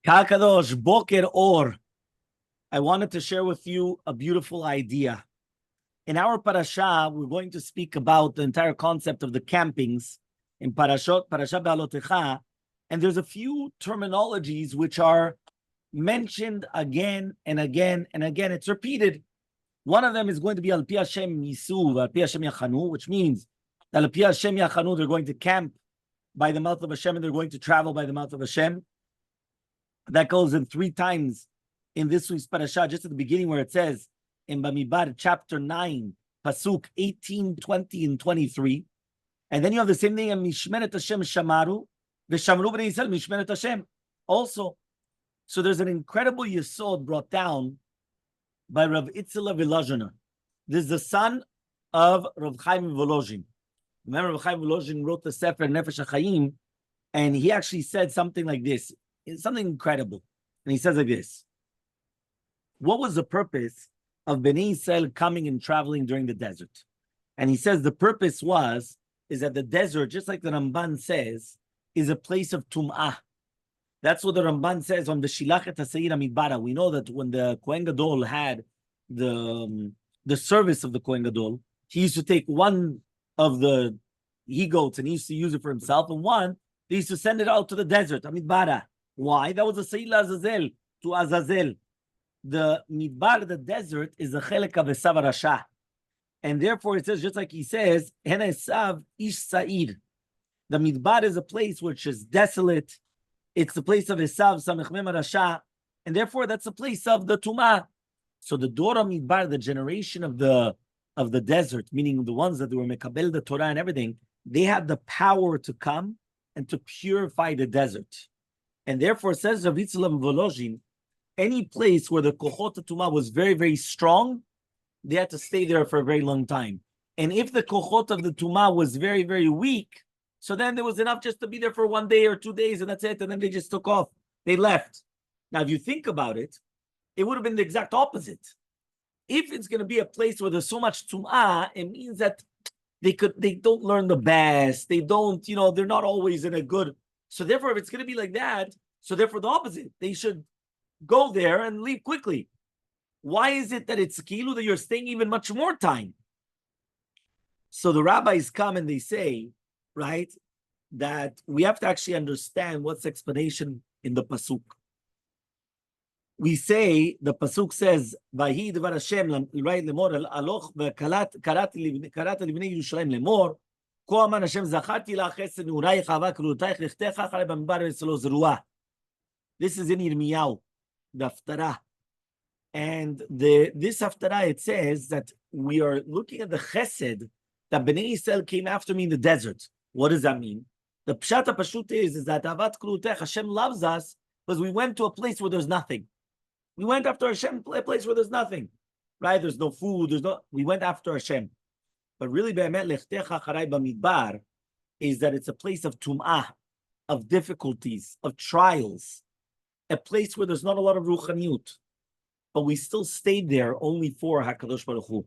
Kakadosh Boker Or. I wanted to share with you a beautiful idea. In our parasha, we're going to speak about the entire concept of the campings in Parasha Be'alotecha, and there's a few terminologies which are mentioned again and again and again. It's repeated. One of them is going to be Al Pi Hashem Yisu, Al Pi Hashem Yachanu, which means that Al Pi Hashem Yachanu, they're going to camp by the mouth of Hashem and they're going to travel by the mouth of Hashem. That goes in 3 times in this week's parasha, just at the beginning where it says in Bamidbar chapter 9, Pasuk 18, 20, and 23. And then you have the same thing in Mishmeret Hashem Shamaru, V'Shamru B'nei Yisrael Mishmeret Hashem. Also, so there's an incredible yesod brought down by Rav Itzela Vilazhiner. This is the son of Rav Chaim Volozhin. Remember, Rav Chaim Volozhin wrote the Sefer Nefesh HaChaim, and he actually said something like this. It's something incredible. And he says like this: what was the purpose of Bnei Yisrael coming and traveling during the desert? And he says the purpose is that the desert, just like the Ramban says, is a place of tum'ah. That's what the Ramban says on the Shilachet HaSeir HaMidbara. We know that when the Kohen Gadol had the service of the Kohen Gadol, he used to take one of the he-goats and he used to use it for himself, and one, they used to send it out to the desert, Midbara. Why? That was a Seir Azazel, to Azazel. The Midbar, the desert, is a chelek of Esav Rasha. And therefore it says, just like he says, Hena Esav Ish Sa'ir. The Midbar is a place which is desolate. It's the place of Esav Samech Mem Rasha. And therefore that's the place of the Tumah. So the Dora Midbar, the generation of the desert, meaning the ones that were Mekabel the Torah and everything, they had the power to come and to purify the desert. And therefore, says Rav Yitzchak Volozhin, any place where the Kochot Tumah was very, very strong, they had to stay there for a very long time. And if the Kochot of the Tumah was very, very weak, so then there was enough just to be there for 1 day or 2 days, and that's it. And then they just took off. They left. Now, if you think about it, it would have been the exact opposite. If it's going to be a place where there's so much Tumah, it means that they don't learn the best. They don't, they're not always in a good. So therefore, if it's going to be like that, so therefore the opposite. They should go there and leave quickly. Why is it that it's kilu that you're staying even much more time? So the rabbis come and they say, right, that we have to actually understand what's the explanation in the pasuk. We say, the pasuk says, Vahi dvar Hashem, right, lemor, aloch, karati livnei Yerushalayim lemor, Ko aman Hashem zacharti la chesed neurayich hava krutayich lichtecha acharei bamidbar ve'etzlo zerua. This is in Yirmiyahu, the Haftarah. And this Haftarah, it says that we are looking at the chesed that Bnei Yisrael came after me in the desert. What does that mean? The pshat pashut is that avat krutayich, Hashem loves us because we went to a place where there's nothing. We went after Hashem, a place where there's nothing, right? There's no food. We went after Hashem. But really, be'emet lechtecha acharei bamidbar is that it's a place of tum'ah, of difficulties, of trials, a place where there's not a lot of ruchaniyut. But we still stayed there only for HaKadosh Baruch Hu.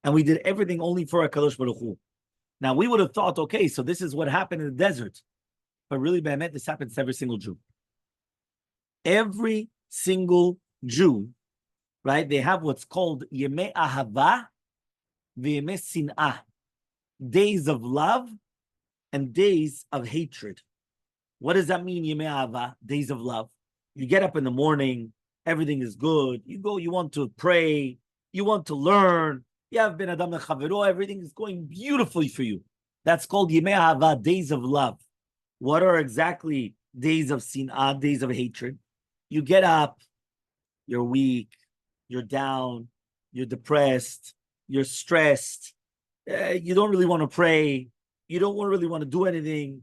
And we did everything only for HaKadosh Baruch Hu. Now, we would have thought, okay, so this is what happened in the desert. But really, be'emet, this happens to every single Jew. Every single Jew, right, they have what's called Yemei Ahava v'Yemei Sin'ah, days of love and days of hatred. What does that mean, Yemei Ahava, days of love? You get up in the morning, everything is good. You go, you want to pray, you want to learn. You have Ben Adam Lechavero, everything is going beautifully for you. That's called Yemei Ahava, days of love. What are exactly days of Sin'ah, days of hatred? You get up, you're weak, you're down, you're depressed, you're stressed, you don't really want to pray, you don't really want to do anything.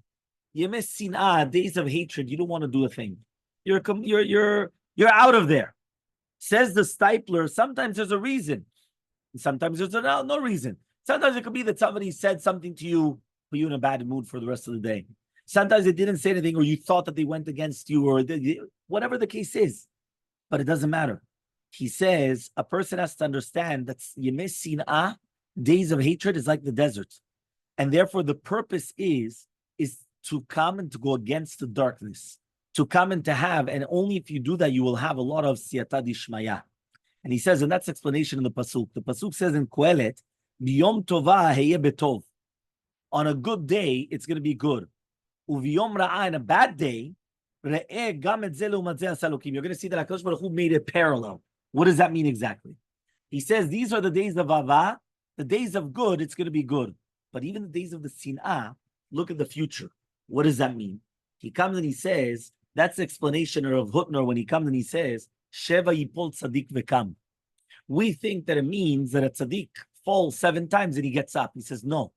Yemei Sin'ah, days of hatred, you don't want to do a thing. You're out of there. Says the Stipler, sometimes there's a reason. Sometimes there's no reason. Sometimes it could be that somebody said something to you, put you in a bad mood for the rest of the day. Sometimes they didn't say anything, or you thought that they went against you, or whatever the case is. But it doesn't matter. He says a person has to understand that Yemei Sin'ah, days of hatred, is like the desert. And therefore the purpose is to come and to go against the darkness. to come and to have, and only if you do that, you will have a lot of siyata dishmaya. And he says, and that's explanation in the pasuk. The pasuk says in Kohelet, "Biyom tova heye betov." On a good day, it's going to be good. Uviyom ra'a, on a bad day, re'eh gam et ze le'umat ze asa Elokim. You're going to see that HaKadosh Baruch Hu made it parallel. What does that mean exactly? He says these are the days of Ava, the days of good. It's going to be good. But even the days of the Sin'ah, look at the future. What does that mean? He comes and he says, that's the explanation of Hutner when he comes and he says, Sheva yipol tzaddik vekam. We think that it means that a tzaddik falls 7 times and he gets up. He says, no.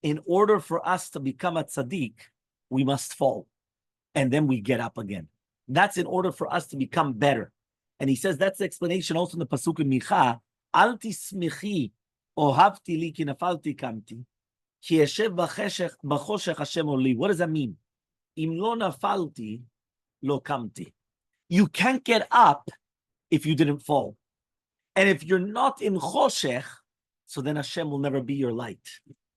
In order for us to become a tzaddik, we must fall. And then we get up again. That's in order for us to become better. And he says that's the explanation also in the pasuk in Micha, Al tismichi ohavti li ki nafalti kamti, ki yeshev b'choshech Hashem oli. What does that mean? Im lo nafalti, lo kamti. You can't get up if you didn't fall. And if you're not in choshech, so then Hashem will never be your light.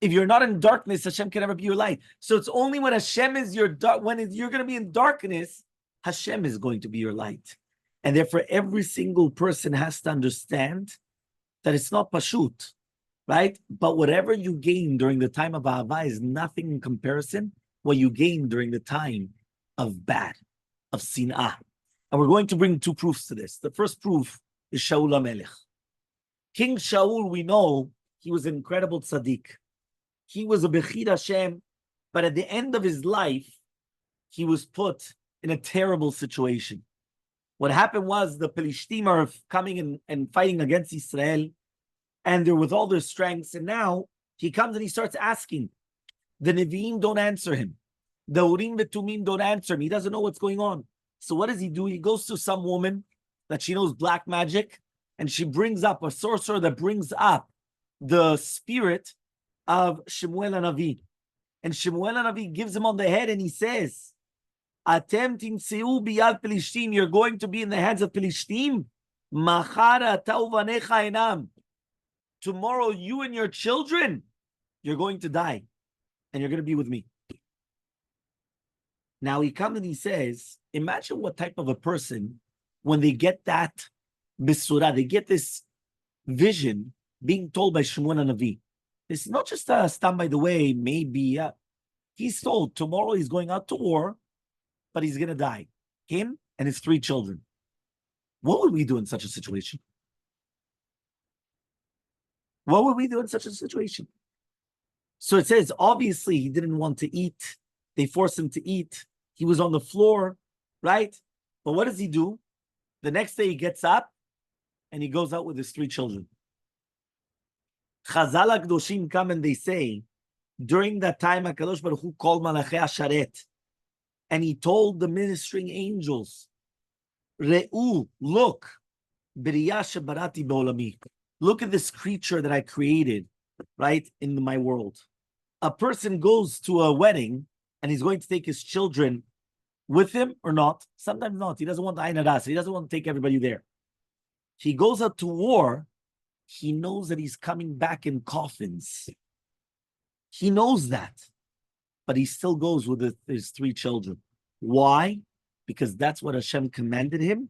If you're not in darkness, Hashem can never be your light. So it's only when Hashem is your when you're going to be in darkness, Hashem is going to be your light. And therefore, every single person has to understand that it's not pashut, right? But whatever you gain during the time of Ahava is nothing in comparison what you gain during the time of bad, of sin'ah. And we're going to bring 2 proofs to this. The first proof is Shaul HaMelech. King Shaul, we know, he was an incredible tzaddik. He was a Bechid Hashem, but at the end of his life, he was put in a terrible situation. What happened was the Pelishtim are coming and fighting against Israel, and they're with all their strengths. And now he comes and he starts asking. The Nevi'im don't answer him. The Urim V'Tumim don't answer him. He doesn't know what's going on. So what does he do? He goes to some woman that she knows black magic, and she brings up a sorcerer that brings up the spirit of Shemuel HaNavi. And Shemuel HaNavi gives him on the head and he says, Atem timseu biyad Pelishtim, you're going to be in the hands of Pelishtim. Machar ata uvanecha enam. Tomorrow you and your children, you're going to die. And you're going to be with me. Now he comes and he says, imagine what type of a person, when they get that Besurah, they get this vision being told by Shemuel HaNavi. It's not just a stand by the way, maybe. He's told tomorrow he's going out to war, but he's going to die. Him and his 3 children. What would we do in such a situation? What would we do in such a situation? So it says, obviously, he didn't want to eat. They forced him to eat. He was on the floor, right? But what does he do? The next day he gets up and he goes out with his 3 children. Chazal HaKadoshim come and they say, during that time, HaKadosh Baruch Hu called Malachei Asharet, and he told the ministering angels, Re'u, look, B'riyah shebarati b'olami. Look at this creature that I created, right, in my world. A person goes to a wedding, and he's going to take his children with him or not. Sometimes not. He doesn't want the Ain Hadas. He doesn't want to take everybody there. He goes out to war. He knows that he's coming back in coffins. He knows that. But he still goes with his 3 children. Why? Because that's what Hashem commanded him,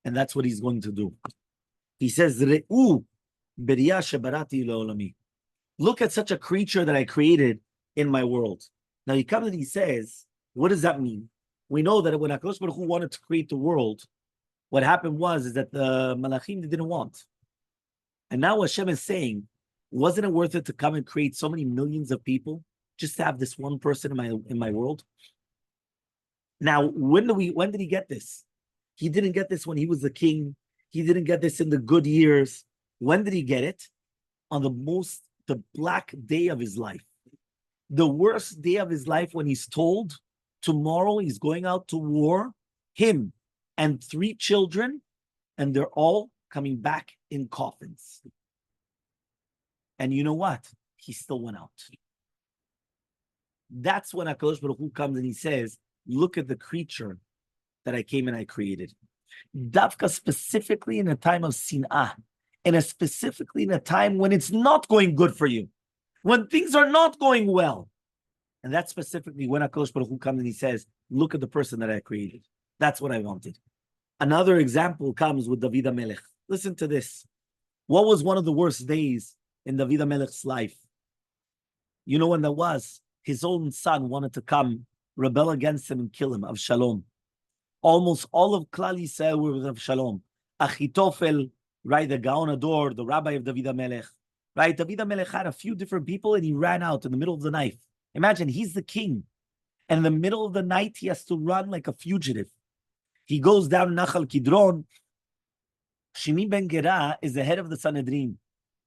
and that's what he's going to do. He says, Re'u b'riyah shebarati le'olami. Look at such a creature that I created in my world. Now he comes and he says, what does that mean? We know that when HaKadosh Baruch Hu wanted to create the world, what happened was that the Malachim they didn't want. And now Hashem is saying, wasn't it worth it to come and create so many millions of people just to have this one person in my world? Now, when did he get this? He didn't get this when he was the king. He didn't get this in the good years. When did he get it? On the black day of his life. The worst day of his life, when he's told tomorrow he's going out to war, him and 3 children, and they're all coming back in coffins. And you know what? He still went out. That's when HaKadosh Baruch Hu comes and he says, look at the creature that I came and I created. Davka specifically in a time of sin'ah, and specifically in a time when it's not going good for you, when things are not going well. And that's specifically when HaKadosh Baruch Hu comes and he says, look at the person that I created. That's what I wanted. Another example comes with David HaMelech. Listen to this. What was one of the worst days in David HaMelech's life? You know when that was? His own son wanted to come, rebel against him and kill him, of Shalom. Almost all of Klal Yisrael were with Shalom. Achitophel, right, the Gaon Ador, the rabbi of David HaMelech, right? David HaMelech had a few different people and he ran out in the middle of the night. Imagine, he's the king. And in the middle of the night, he has to run like a fugitive. He goes down Nachal Kidron. Shimi ben Gera is the head of the Sanhedrin,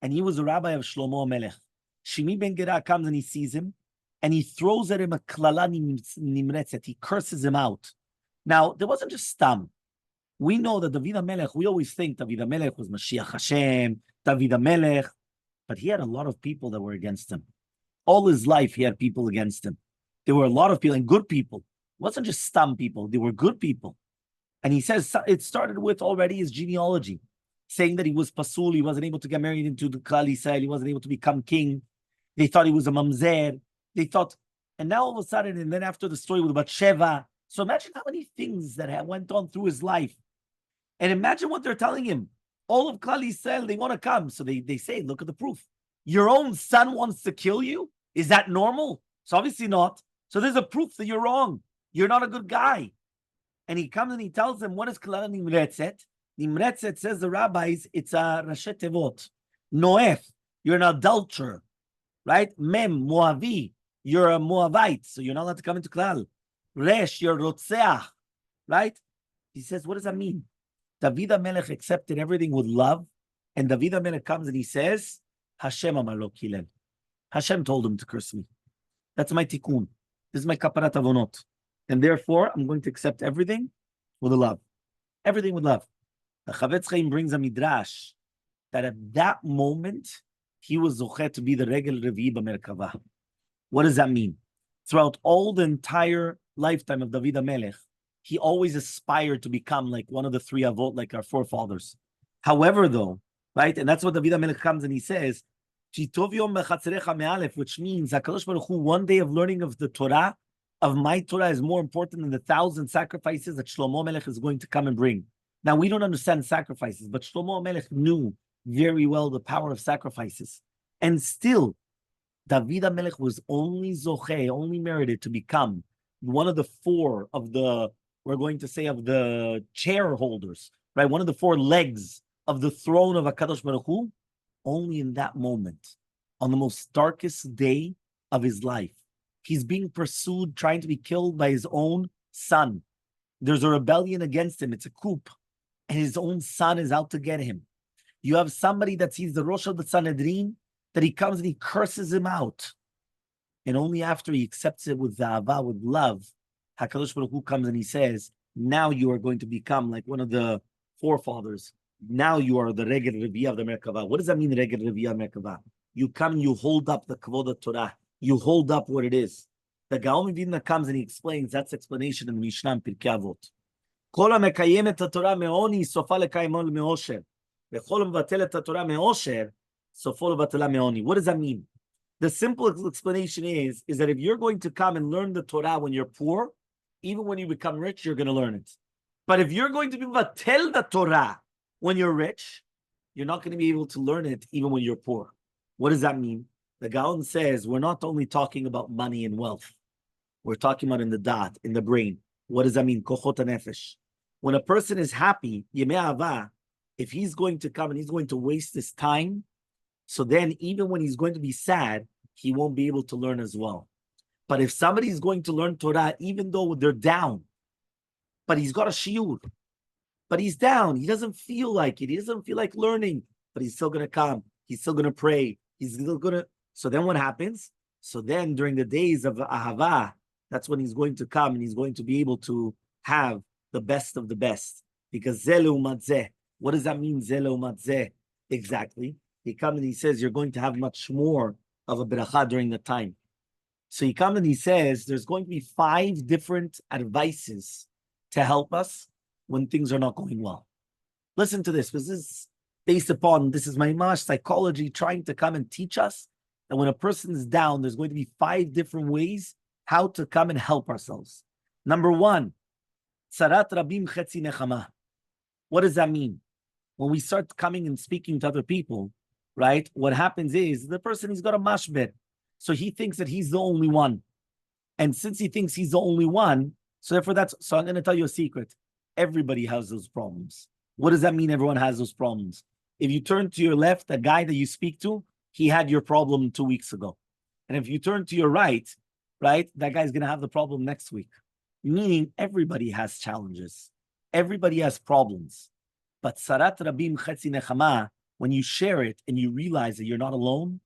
and he was a rabbi of Shlomo HaMelech. Shimi ben Gera comes and he sees him, and he throws at him a klala nimretzet. He curses him out. Now, there wasn't just Stam. We know that David HaMelech, we always think David HaMelech was Mashiach Hashem, David HaMelech, but he had a lot of people that were against him. All his life, he had people against him. There were a lot of people, and good people. It wasn't just Stam people. They were good people. And he says it started with already his genealogy, saying that he was Pasul, he wasn't able to get married into the Klal Yisrael, he wasn't able to become king. They thought he was a mamzer. They thought, and now all of a sudden, and then after the story with Bathsheba, so imagine how many things that went on through his life. And imagine what they're telling him. All of Klal Yisrael, they want to come. So they say, look at the proof. Your own son wants to kill you? Is that normal? So obviously not. So there's a proof that you're wrong. You're not a good guy. And he comes and he tells them, what is Klala Nimretzet? Nimretzet, says the rabbis, it's a Rashet Tevot. Noef, you're an adulterer, right? Mem, Moavi, you're a Moabite, so you're not allowed to come into Klal. Resh, you're Rotzeach, right? He says, what does that mean? David HaMelech accepted everything with love, and David HaMelech comes and he says, Hashem amar lo kilel. Hashem told him to curse me. That's my tikkun. This is my kaparat avonot. And therefore, I'm going to accept everything with love. Everything with love. The Chavetz Chaim brings a midrash that at that moment, he was zochet to be the regel revi b'merkava. What does that mean? Throughout all the entire lifetime of David HaMelech, he always aspired to become like one of the three avot, like our forefathers. However, though, right, and that's what David HaMelech comes and he says, which means HaKadosh Baruch Hu, one day of learning of the Torah, of my Torah, is more important than the 1,000 sacrifices that Shlomo Melech is going to come and bring. Now, we don't understand sacrifices, but Shlomo Melech knew very well the power of sacrifices. And still, David HaMelech was only zocheh, only merited to become one of the four of the, we're going to say, of the chair holders, right? One of the four legs of the throne of HaKadosh Baruch Hu, only in that moment, on the most darkest day of his life. He's being pursued, trying to be killed by his own son. There's a rebellion against him. It's a coup. And his own son is out to get him. You have somebody that sees the Rosh of the Sanhedrin, that he comes and he curses him out. And only after he accepts it with za'ava, with love, HaKadosh Baruch Hu comes and he says, now you are going to become like one of the forefathers. Now you are the regel reviyah of the Merkava. What does that mean, regel reviyah Merkava? You come and you hold up the Kavod Torah. You hold up what it is. The Gaon Vilna comes and he explains, that's explanation in the Mishnah in Pirkei Avot. Kol ha-mekayem et haTorah me'oni, sofa lekayemol me'osher. V'chol mevatel et haTorah me'osher, sofo levatela me'oni. What does that mean? The simple explanation is that if you're going to come and learn the Torah when you're poor, even when you become rich, you're going to learn it. But if you're going to be vatel the Torah when you're rich, you're not going to be able to learn it even when you're poor. What does that mean? The Gaon says we're not only talking about money and wealth. We're talking about in the dot, in the brain. What does that mean? Kochot nefesh. When a person is happy, yemei ava, if he's going to come and he's going to waste his time, so then even when he's going to be sad, he won't be able to learn as well. But if somebody is going to learn Torah, even though they're down, but he's got a shiur, but he's down, he doesn't feel like it, he doesn't feel like learning, but he's still going to come, he's still going to pray, he's still going to. So then what happens? So then during the days of Ahava, that's when he's going to come and he's going to be able to have the best of the best. Because Zelu Matzeh, what does that mean, Zelu Matzeh? Exactly. He comes and he says, you're going to have much more of a beracha during the time. So he comes and he says, there's going to be 5 different advices to help us when things are not going well. Listen to this, because this is based upon, this is my Mamash psychology trying to come and teach us that when a person is down, there's going to be 5 different ways how to come and help ourselves. Number one, Tzarat Rabim Chetzi Nechama. What does that mean? When we start coming and speaking to other people, right, what happens is the person, he's got a mashbet. So he thinks that he's the only one. And since he thinks he's the only one, so therefore so I'm going to tell you a secret. Everybody has those problems. What does that mean everyone has those problems? If you turn to your left, the guy that you speak to, he had your problem 2 weeks ago. And if you turn to your right, that guy's going to have the problem next week. Meaning everybody has challenges. Everybody has problems. But Sarat Rabim Chetzi Nechama, when you share it and you realize that you're not alone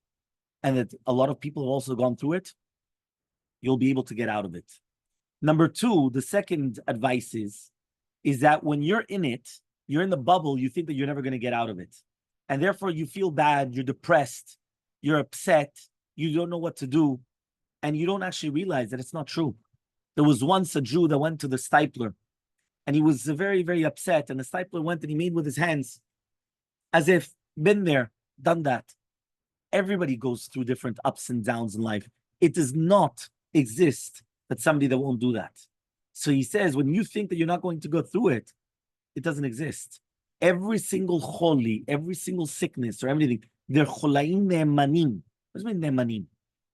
and that a lot of people have also gone through it, you'll be able to get out of it. Number two, the second advice is that when you're in it, you're in the bubble, you think that you're never going to get out of it. And therefore you feel bad, you're depressed, you're upset, you don't know what to do, and you don't actually realize that it's not true. There was once a Jew that went to the stipler, and he was very, very upset, and the stipler went and he made with his hands, as if, been there, done that. Everybody goes through different ups and downs in life. It does not exist that somebody that won't do that. So he says, when you think that you're not going to go through it, it doesn't exist. Every single choli, every single sickness or everything, they're cholaim ne'emanim. What does it mean ne'emanim?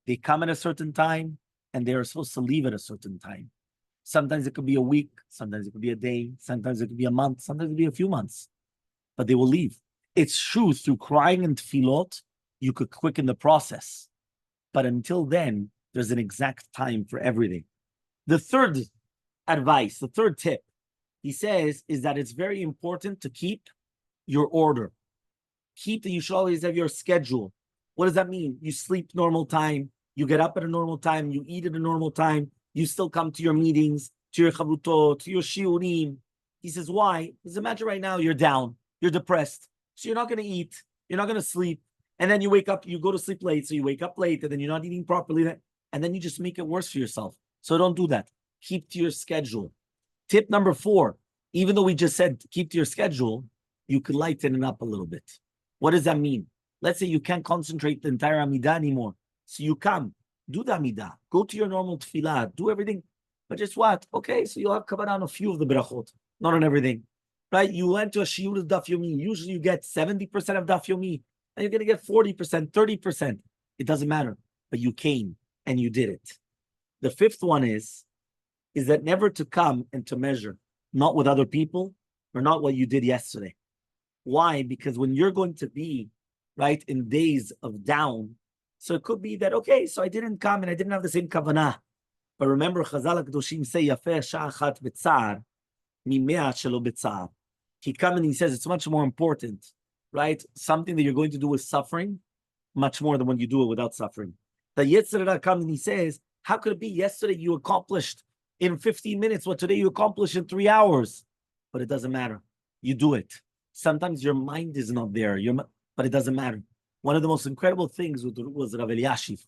They come at a certain time and they are supposed to leave at a certain time. Sometimes it could be a week, sometimes it could be a day, sometimes it could be a month, sometimes it could be a few months, but they will leave. It's true, through crying and tefillot, you could quicken the process. But until then, there's an exact time for everything. The third advice, the third tip, he says, is that it's very important to keep your order. Keep that you should always have your schedule. What does that mean? You sleep normal time, you get up at a normal time, you eat at a normal time, you still come to your meetings, to your chavutot, to your shiurim. He says, why? Because imagine right now you're down, you're depressed, so you're not going to eat, you're not going to sleep, and then you wake up, you go to sleep late, so you wake up late, and then you're not eating properly, and then you just make it worse for yourself. So don't do that. Keep to your schedule. Tip number 4, even though we just said keep to your schedule, you could lighten it up a little bit. What does that mean? Let's say you can't concentrate the entire Amidah anymore. So you come, do the Amidah, go to your normal tefillah, do everything. But just what? Okay, so you'll have kavanah on a few of the berachot, not on everything. Right? You went to a shiur of daf yomi. Usually you get 70% of daf yomi, and you're going to get 40%, 30%. It doesn't matter. But you came and you did it. The 5th one is that never to come and to measure, not with other people or not what you did yesterday. Why? Because when you're going to be, right, in days of down, so it could be that, okay, so I didn't come and I didn't have the same kavanah. But remember, Chazal HaKadoshim say, Yafeh sha'achat b'tzar, mimea shelo b'tzar. He comes and he says it's much more important, right? Something that you're going to do with suffering, much more than when you do it without suffering. The Yetzer Hara comes and he says, how could it be yesterday you accomplished in 15 minutes what today you accomplished in 3 hours? But it doesn't matter. You do it. Sometimes your mind is not there, but it doesn't matter. One of the most incredible things was Rabbi Elyashiv.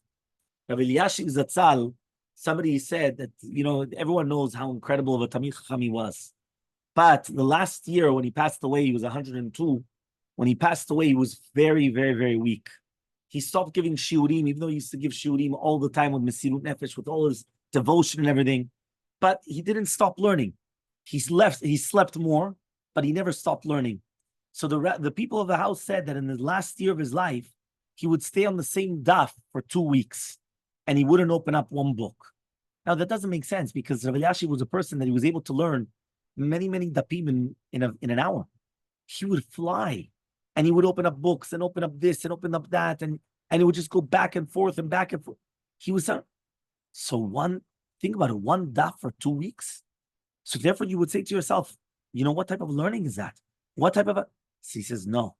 Rabbi Elyashiv Zatzal, somebody said that, everyone knows how incredible of a Tamil Chacham he was. But the last year when he passed away, he was 102. When he passed away, he was very, very, very weak. He stopped giving shiurim, even though he used to give shiurim all the time with Mesirut Nefesh, with all his devotion and everything. But he didn't stop learning. He slept more, but he never stopped learning. So the people of the house said that in the last year of his life, he would stay on the same daf for 2 weeks, and he wouldn't open up one book. Now, that doesn't make sense, because Rabbi Elyashiv was a person that he was able to learn many, many dapim in an hour. He would fly, and he would open up books, and open up this, and open up that, and he would just go back and forth and back and forth. He was think about it, one daf for 2 weeks. So therefore, you would say to yourself, what type of learning is that? What type of So he says, no,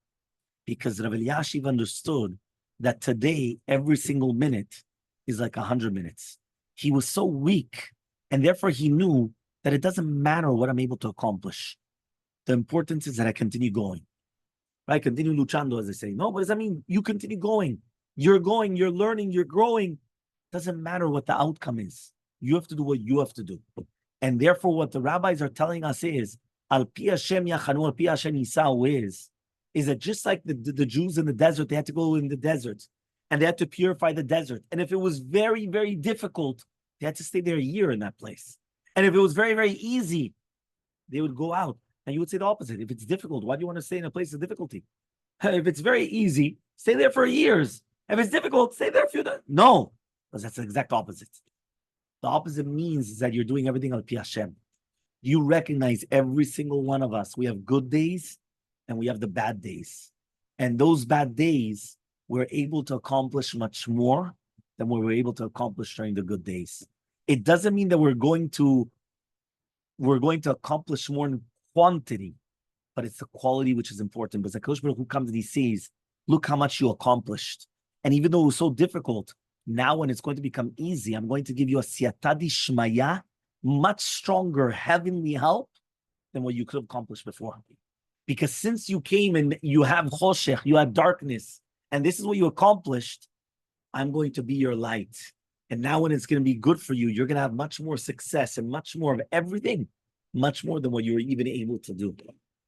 because Rabbi Elyashiv understood that today, every single minute is like 100 minutes. He was so weak, and therefore he knew that it doesn't matter what I'm able to accomplish. The importance is that I continue going. Right? Continue luchando, as they say. No, what does that mean? You continue going. You're going, you're learning, you're growing. Doesn't matter what the outcome is. You have to do what you have to do. And therefore, what the rabbis are telling us is, Al pi Hashem yachanu, al pi Hashem yisau, is that just like the Jews in the desert, they had to go in the desert and they had to purify the desert. And if it was very, very difficult, They had to stay there a year in that place. And if it was very, very easy, they would go out. And you would say the opposite. If it's difficult, why do you want to stay in a place of difficulty? If it's very easy, stay there for years. If it's difficult, stay there a few days. No, because that's the exact opposite. The opposite means is that you're doing everything al pi Hashem. You recognize every single one of us. We have good days and we have the bad days. And those bad days, we're able to accomplish much more than what we're able to accomplish during the good days. It doesn't mean that we're going to accomplish more in quantity, but it's the quality which is important. Because the Kodesh Baruch Hu comes and he says, look how much you accomplished. And even though it was so difficult, now when it's going to become easy, I'm going to give you a siyata d'shmaya, much stronger heavenly help than what you could have accomplished before. Because since you came and you have choshech, you have darkness, and this is what you accomplished, I'm going to be your light. And now when it's going to be good for you, you're going to have much more success and much more of everything, much more than what you were even able to do.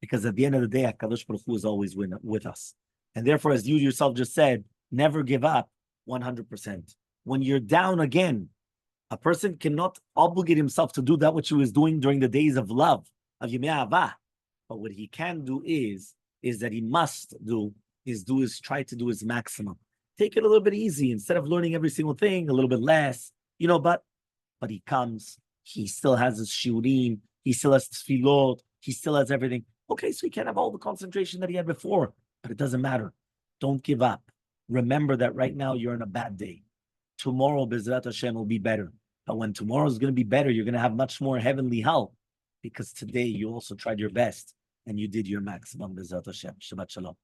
Because at the end of the day, HaKadosh Baruch Hu is always with us. And therefore, as you yourself just said, never give up 100%. When you're down again, a person cannot obligate himself to do that which he was doing during the days of love, of Yemei Ahava. But what he can do is that he must try to do his maximum. Take it a little bit easy instead of learning every single thing, a little bit less, but he comes, he still has his shiurim, he still has tefillot, he still has everything. Okay, so he can't have all the concentration that he had before, but it doesn't matter. Don't give up. Remember that right now you're in a bad day. Tomorrow, Bezrat Hashem, will be better. But when tomorrow is going to be better, you're going to have much more heavenly help because today you also tried your best and you did your maximum, Bezrat Hashem. Shabbat Shalom.